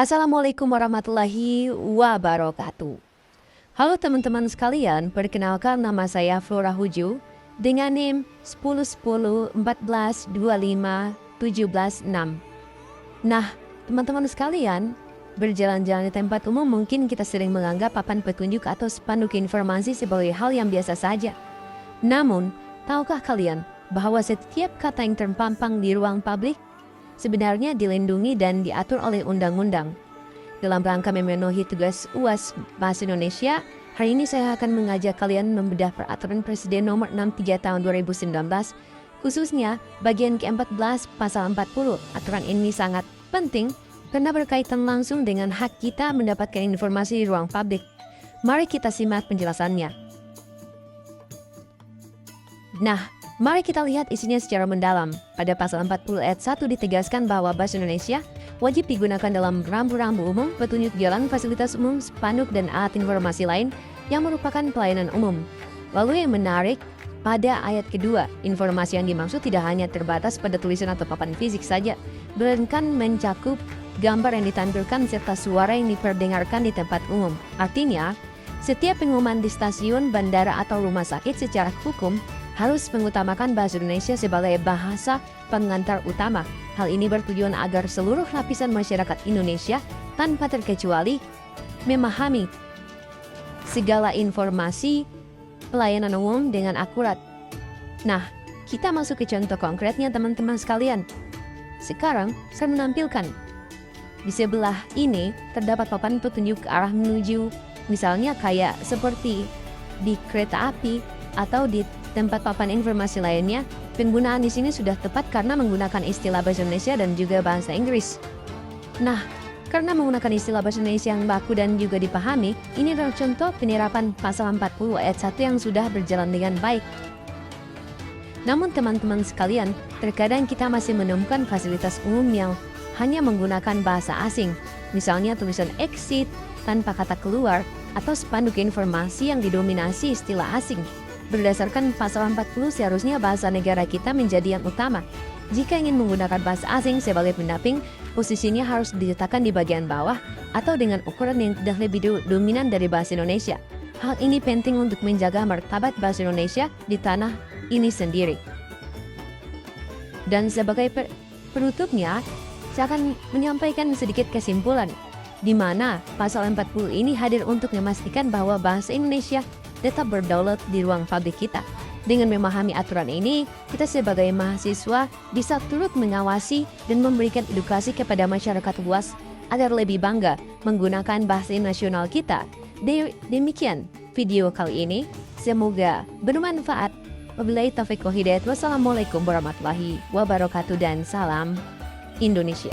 Assalamualaikum warahmatullahi wabarakatuh. Halo teman-teman sekalian, perkenalkan nama saya Flora Huju dengan NIM 1010142517 Nah, teman-teman sekalian, berjalan-jalan di tempat umum mungkin kita sering menganggap papan petunjuk atau spanduk informasi sebagai hal yang biasa saja. Namun, tahukah kalian bahwa setiap kata yang terpampang di ruang publik sebenarnya dilindungi dan diatur oleh undang-undang? Dalam rangka memenuhi tugas UAS Bahasa Indonesia, hari ini saya akan mengajak kalian membedah peraturan Presiden nomor 63 tahun 2019, khususnya bagian ke-14 pasal 40. Aturan ini sangat penting karena berkaitan langsung dengan hak kita mendapatkan informasi di ruang publik. Mari kita simak penjelasannya. Nah, mari kita lihat isinya secara mendalam. Pada pasal 40 ayat 1 ditegaskan bahwa bahasa Indonesia wajib digunakan dalam rambu-rambu umum, petunjuk jalan, fasilitas umum, spanduk, dan alat informasi lain yang merupakan pelayanan umum. Lalu yang menarik, pada ayat kedua, informasi yang dimaksud tidak hanya terbatas pada tulisan atau papan fisik saja, melainkan mencakup gambar yang ditampilkan serta suara yang diperdengarkan di tempat umum. Artinya, setiap pengumuman di stasiun, bandara, atau rumah sakit secara hukum harus mengutamakan bahasa Indonesia sebagai bahasa pengantar utama. Hal ini bertujuan agar seluruh lapisan masyarakat Indonesia tanpa terkecuali memahami segala informasi pelayanan umum dengan akurat. Nah, kita masuk ke contoh konkretnya teman-teman sekalian. Sekarang saya menampilkan. Di sebelah ini terdapat papan petunjuk arah menuju, misalnya kayak seperti di kereta api atau di tempat papan informasi lainnya. Penggunaan di sini sudah tepat karena menggunakan istilah bahasa Indonesia dan juga bahasa Inggris. Nah, karena menggunakan istilah bahasa Indonesia yang baku dan juga dipahami, ini adalah contoh penerapan pasal 40 ayat 1 yang sudah berjalan dengan baik. Namun teman-teman sekalian, terkadang kita masih menemukan fasilitas umum yang hanya menggunakan bahasa asing, misalnya tulisan exit tanpa kata keluar atau spanduk informasi yang didominasi istilah asing. Berdasarkan pasal 40, seharusnya bahasa negara kita menjadi yang utama. Jika ingin menggunakan bahasa asing sebagai pendamping, posisinya harus diletakkan di bagian bawah atau dengan ukuran yang tidak lebih dominan dari bahasa Indonesia. Hal ini penting untuk menjaga martabat bahasa Indonesia di tanah ini sendiri. Dan sebagai penutupnya, saya akan menyampaikan sedikit kesimpulan, di mana pasal 40 ini hadir untuk memastikan bahwa bahasa Indonesia tetap berdaulat di ruang publik kita. Dengan memahami aturan ini, kita sebagai mahasiswa bisa turut mengawasi dan memberikan edukasi kepada masyarakat luas agar lebih bangga menggunakan bahasa nasional kita. Demikian video kali ini, semoga bermanfaat. Wabillahi taufiq wal hidayah. Wassalamualaikum warahmatullahi wabarakatuh dan salam Indonesia.